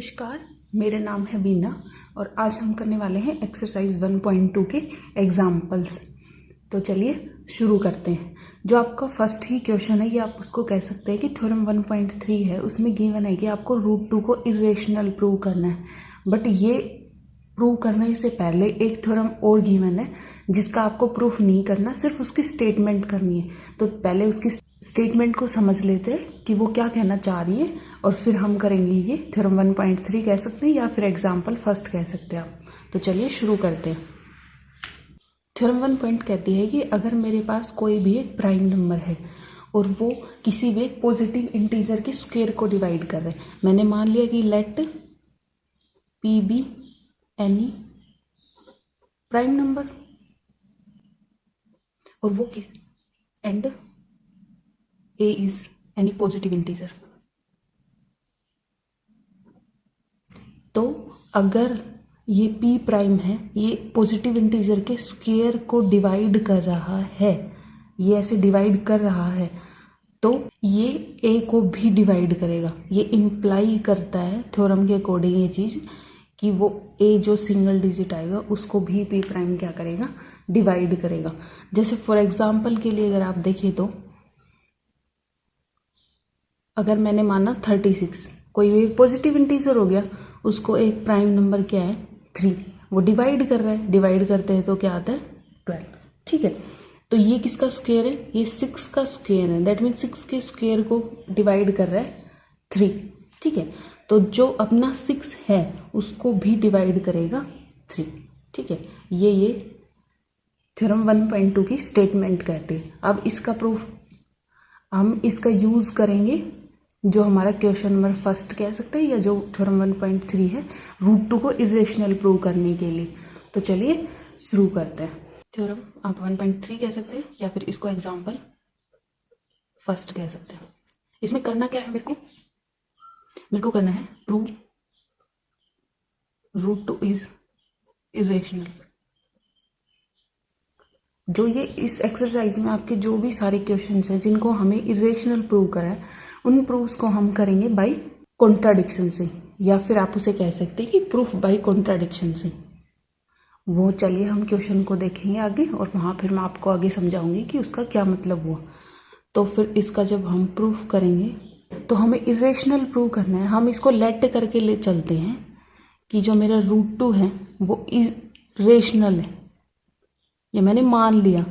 नमस्कार, मेरा नाम है बीना और आज हम करने वाले हैं एक्सरसाइज 1.2 के एग्जाम्पल्स। तो चलिए शुरू करते हैं। जो आपका फर्स्ट ही क्वेश्चन है ये आप उसको कह सकते हैं कि थ्योरम 1.3 है, उसमें गिवन है कि आपको √2 को इरेशनल प्रूव करना है। बट ये प्रूव करने से पहले एक थ्योरम और गिवन है जिसका आपको प्रूफ नहीं करना, सिर्फ उसकी स्टेटमेंट करनी है। तो पहले उसकी स्टेटमेंट को समझ लेते हैं कि वो क्या कहना चाह रही है और फिर हम करेंगे ये थ्योरम 1.3 कह सकते हैं या फिर एग्जाम्पल फर्स्ट कह सकते हैं आप। तो चलिए शुरू करते हैं। थ्योरम 1 कहती है कि अगर मेरे पास कोई भी एक प्राइम नंबर है और वो किसी भी एक पॉजिटिव इंटीजर के स्क्वायर को डिवाइड कर रहे हैं। मैंने मान लिया कि let p be any prime number और वो किस and A is any positive integer। तो अगर ये P प्राइम है, ये पॉजिटिव इंटीजर के स्क्वायर को डिवाइड कर रहा है, ये ऐसे डिवाइड कर रहा है, तो ये A को भी डिवाइड करेगा। ये इम्प्लाई करता है थ्योरम के अकॉर्डिंग ये चीज़ कि वो A जो सिंगल डिजिट आएगा उसको भी P प्राइम क्या करेगा, डिवाइड करेगा। जैसे फॉर एग्जाम्पल के लिए अगर आप देखें तो अगर मैंने माना 36, कोई भी एक पॉजिटिव इंटीजर हो गया, उसको एक प्राइम नंबर क्या है 3, वो डिवाइड कर रहा है, डिवाइड करते हैं तो क्या आता है 12। ठीक है, तो ये किसका स्क्वायर है, ये 6 का स्क्वायर है। दैट मीन 6 के स्क्वायर को डिवाइड कर रहा है 3। ठीक है, तो जो अपना 6 है उसको भी डिवाइड करेगा 3। ठीक है, ये थ्योरम 1.2 की स्टेटमेंट कहते हैं। अब इसका प्रूफ हम इसका यूज करेंगे जो हमारा क्वेश्चन नंबर फर्स्ट कह सकते हैं या जो थ्योरम 1.3 है √2 को इरेशनल प्रूव करने के लिए। तो चलिए शुरू करते हैं। थ्योरम आप 1.3 कह सकते हैं या फिर इसको एग्जाम्पल फर्स्ट कह सकते हैं। इसमें करना क्या है, मेरे को करना है प्रूव √2 इज इरेशनल। जो ये इस एक्सरसाइज में आपके जो भी सारे क्वेश्चंस हैं जिनको हमें इरेशनल प्रूव करा है उन प्रूफ्स को हम करेंगे बाय कॉन्ट्राडिक्शन से, या फिर आप उसे कह सकते हैं कि प्रूफ बाय कॉन्ट्राडिक्शन से। वो चलिए हम क्वेश्चन को देखेंगे आगे और वहाँ फिर मैं आपको आगे समझाऊंगी कि उसका क्या मतलब हुआ। तो फिर इसका जब हम प्रूफ करेंगे तो हमें इरेशनल प्रूव करना है। हम इसको लेट करके ले चलते हैं कि जो मेरा √2 है वो इरेशनल है। ये मैंने मान लिया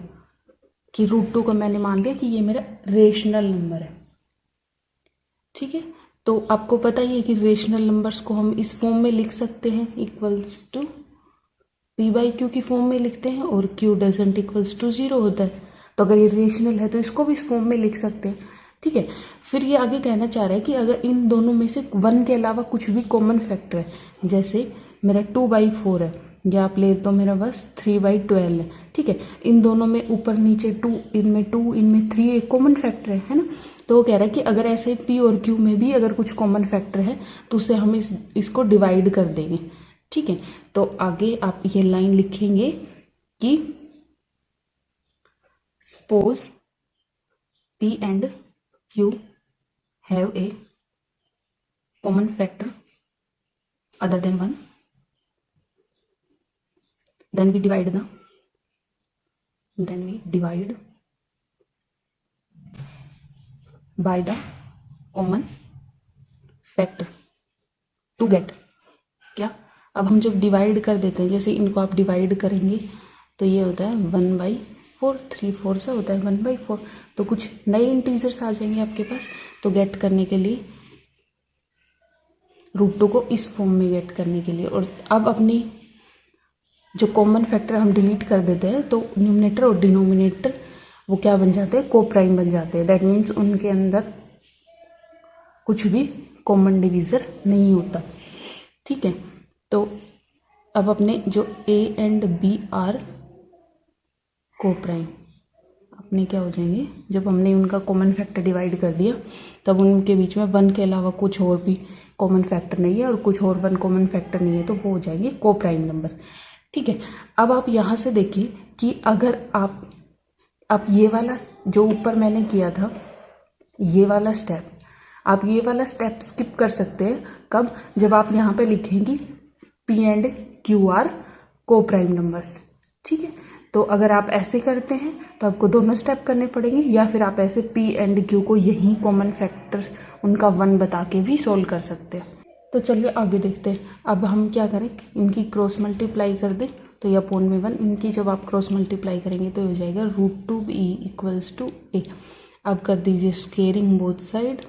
कि √2 को मैंने मान लिया कि ये मेरा रेशनल नंबर है। ठीक है, तो आपको पता ही है कि रेशनल नंबर्स को हम इस फॉर्म में लिख सकते हैं, इक्वल्स टू p/q की फॉर्म में लिखते हैं और q डजंट इक्वल्स टू 0 होता है। तो अगर ये रेशनल है तो इसको भी इस फॉर्म में लिख सकते हैं। ठीक है, फिर ये आगे कहना चाह रहा है कि अगर इन दोनों में से 1 के अलावा कुछ भी कॉमन फैक्टर है, जैसे मेरा 2/4 है या आप ले तो मेरा बस 3/12 है। ठीक है, इन दोनों में ऊपर नीचे 2, इनमें 2 इनमें 3 एक कॉमन फैक्टर है ना। तो वो कह रहा है कि अगर ऐसे p और q में भी अगर कुछ कॉमन फैक्टर है तो उसे हम इसको डिवाइड कर देंगे। ठीक है, तो आगे आप ये लाइन लिखेंगे कि suppose p and q have a common factor other than 1, then we divide by the common factor to get क्या। अब हम जब डिवाइड कर देते हैं, जैसे इनको आप डिवाइड करेंगे तो ये होता है 1/4, 3/4 से होता है 1/4। तो कुछ नए इंटीजर्स आ जाएंगे आपके पास। तो गेट करने के लिए √2 को इस फॉर्म में गेट करने के लिए, और अब अपनी जो कॉमन फैक्टर हम डिलीट कर देते हैं तो न्यूमरेटर और डिनोमिनेटर वो क्या बन जाते हैं, को प्राइम बन जाते हैं। दैट मीन्स उनके अंदर कुछ भी कॉमन डिवीजर नहीं होता। ठीक है, तो अब अपने जो a एंड b आर को प्राइम अपने क्या हो जाएंगे, जब हमने उनका कॉमन फैक्टर डिवाइड कर दिया तब उनके बीच में 1 के अलावा कुछ और भी कॉमन फैक्टर नहीं है और कुछ और 1 कॉमन फैक्टर नहीं है, तो वो हो जाएंगे को प्राइम नंबर। ठीक है, अब आप यहाँ से देखिए कि अगर आप ये वाला जो ऊपर मैंने किया था ये वाला स्टेप आप ये वाला स्टेप स्किप कर सकते हैं। कब? जब आप यहाँ पे लिखेंगी पी एंड क्यू आर को प्राइम नंबर्स। ठीक है, तो अगर आप ऐसे करते हैं तो आपको दोनों स्टेप करने पड़ेंगे, या फिर आप ऐसे पी एंड क्यू को यही कॉमन फैक्टर्स उनका 1 बता के भी सोल्व कर सकते हैं। तो चलिए आगे देखते हैं। अब हम क्या करें, इनकी क्रॉस मल्टीप्लाई कर दें, तो ये अपॉन में 1, इनकी जब आप क्रॉस मल्टीप्लाई करेंगे तो हो जाएगा √2 e इक्वल्स टू ए। अब कर दीजिए स्क्वेयरिंग बोथ साइड,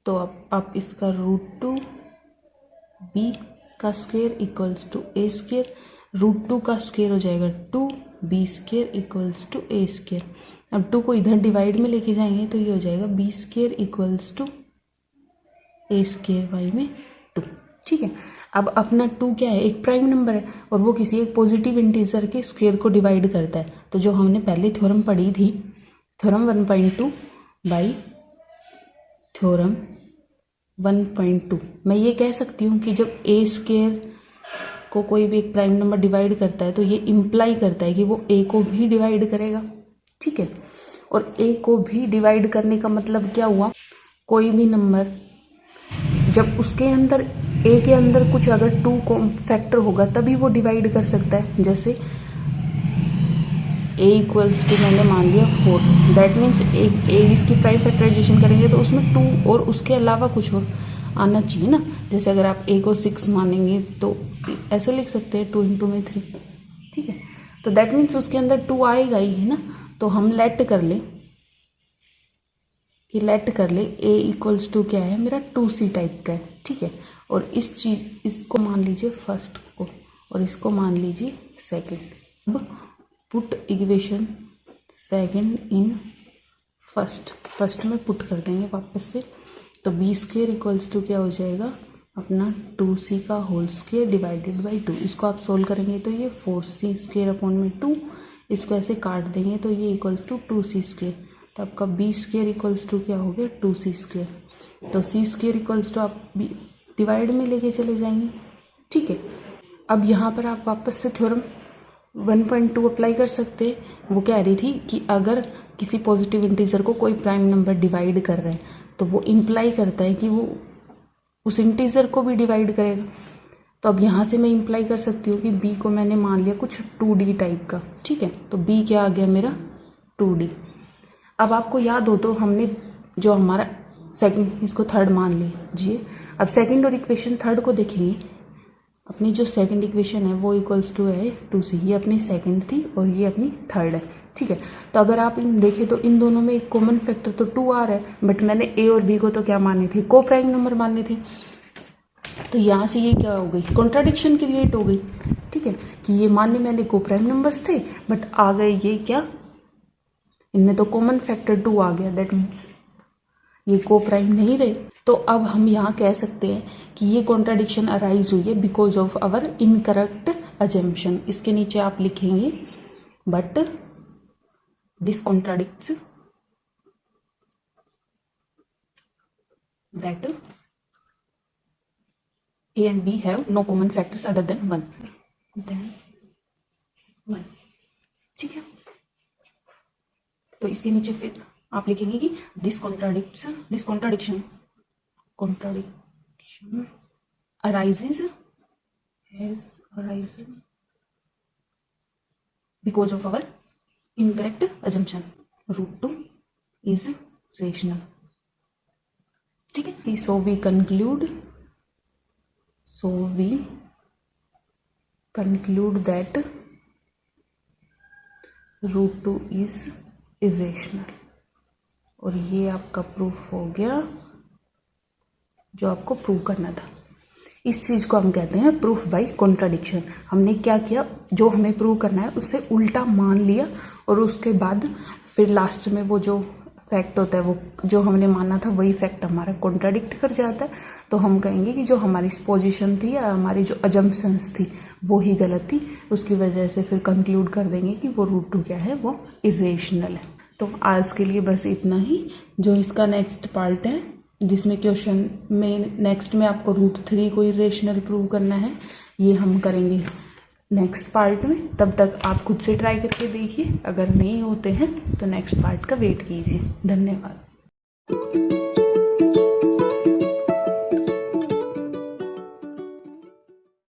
तो अब आप इसका √2 b का square equals to a square, √2 का स्क्वेयर हो जाएगा 2b square equals to a square. अब 2 को इधर डिवाइड में लेके जाएंगे तो ये हो जाएगा b square equals to a square by में 2। ठीक है, अब अपना 2 क्या है, एक प्राइम नंबर है और वो किसी एक पॉजिटिव इंटीजर के स्क्वायर को डिवाइड करता है। तो जो हमने पहले थ्योरम पढ़ी थी, थ्योरम 1.2 बाई थ्योरम 1.2, मैं ये कह सकती हूँ कि जब ए स्क्वायर को कोई भी एक प्राइम नंबर डिवाइड करता है तो ये इम्प्लाई करता है कि वो ए को भी डिवाइड करेगा। ठीक है, और ए को भी डिवाइड करने का मतलब क्या हुआ, कोई भी नंबर जब उसके अंदर ए के अंदर कुछ अगर 2 फैक्टर होगा तभी वो डिवाइड कर सकता है। जैसे ए इक्वल्स टू मैंने मान लिया 4, दैट मीन्स ए इसकी प्राइम फैक्टराइजेशन करेंगे तो उसमें 2 और उसके अलावा कुछ और आना चाहिए ना। जैसे अगर आप ए को 6 मानेंगे तो ऐसे लिख सकते हैं 2 × में 3। ठीक है, तो दैट मीन्स उसके अंदर 2 आएगा ही है ना। तो हम लेट कर ले कि ए इक्वल्स टू क्या है मेरा 2c टाइप का है। ठीक है, और इसको मान लीजिए फर्स्ट को और इसको मान लीजिए सेकंड। अब put equation second in first में पुट कर देंगे वापस से, तो b स्क्वेयर इक्वल्स टू क्या हो जाएगा अपना 2c का होल स्क्वेयर डिवाइडेड बाई 2। इसको आप सोल्व करेंगे तो ये 4c स्क्वेयर अपॉन में 2, इसको ऐसे काट देंगे तो ये इक्वल्स टू 2c स्क्वेयर। तो आपका b स्क्वेयर इक्वल्स टू क्या हो गया 2c स्क्वेयर। तो c स्क्वेयर इक्वल्स टू आप डिवाइड में लेके चले जाएंगे। ठीक है, अब यहाँ पर आप वापस से थ्योरम 1.2 अप्लाई कर सकते हैं। वो कह रही थी कि अगर किसी पॉजिटिव इंटीजर को कोई प्राइम नंबर डिवाइड कर रहे हैं तो वो इम्प्लाई करता है कि वो उस इंटीजर को भी डिवाइड करेगा। तो अब यहाँ से मैं इम्प्लाई कर सकती हूँ कि b को मैंने मान लिया कुछ 2d टाइप का। ठीक है, तो b क्या आ गया मेरा 2d। अब आपको याद हो तो हमने जो हमारा सेकंड, इसको थर्ड मान लीजिए। अब सेकंड और इक्वेशन थर्ड को देखेंगे। अपनी जो सेकंड इक्वेशन है वो इक्वल्स टू है 2c, ये अपनी सेकंड थी और ये अपनी थर्ड है। ठीक है, तो अगर आप देखें तो इन दोनों में एक कॉमन फैक्टर तो 2 आ रहा है, बट मैंने a और b को तो क्या माने थे, को प्राइम नंबर माने थे। तो यहाँ से ये क्या हो गई, कॉन्ट्राडिक्शन क्रिएट हो गई। ठीक है, कि ये मानने मैंने को प्राइम नंबर्स थे बट आ गए ये क्या, इनमें तो कॉमन फैक्टर 2 आ गया, दैट मीन्स ये को प्राइम नहीं रहे। तो अब हम यहाँ कह सकते हैं कि ये कॉन्ट्राडिक्शन अराइज हुई है because of our incorrect assumption. इसके नीचे आप लिखेंगे but this contradicts that A and B have no common factors other than 1. ठीक है, तो इसके नीचे फिर आप लिखेंगे कि this contradiction arises because of our incorrect assumption. √2 is rational. ठीक है, so we conclude that √2 is irrational। और ये आपका प्रूफ हो गया जो आपको प्रूव करना था। इस चीज़ को हम कहते हैं प्रूफ बाय कॉन्ट्राडिक्शन। हमने क्या किया, जो हमें प्रूव करना है उससे उल्टा मान लिया और उसके बाद फिर लास्ट में वो जो फैक्ट होता है वो जो हमने माना था वही फैक्ट हमारा कॉन्ट्राडिक्ट कर जाता है। तो हम कहेंगे कि जो हमारी पोजीशन थी या हमारी जो अजम्पशंस थी वो ही गलत थी, उसकी वजह से फिर कंक्लूड कर देंगे कि वो √2 क्या है, वो इरेशनल है। तो आज के लिए बस इतना ही। जो इसका नेक्स्ट पार्ट है जिसमें क्वेश्चन में नेक्स्ट में आपको √3 को इरेशनल प्रूव करना है, ये हम करेंगे नेक्स्ट पार्ट में। तब तक आप खुद से ट्राई करके देखिए, अगर नहीं होते हैं तो नेक्स्ट पार्ट का वेट कीजिए। धन्यवाद।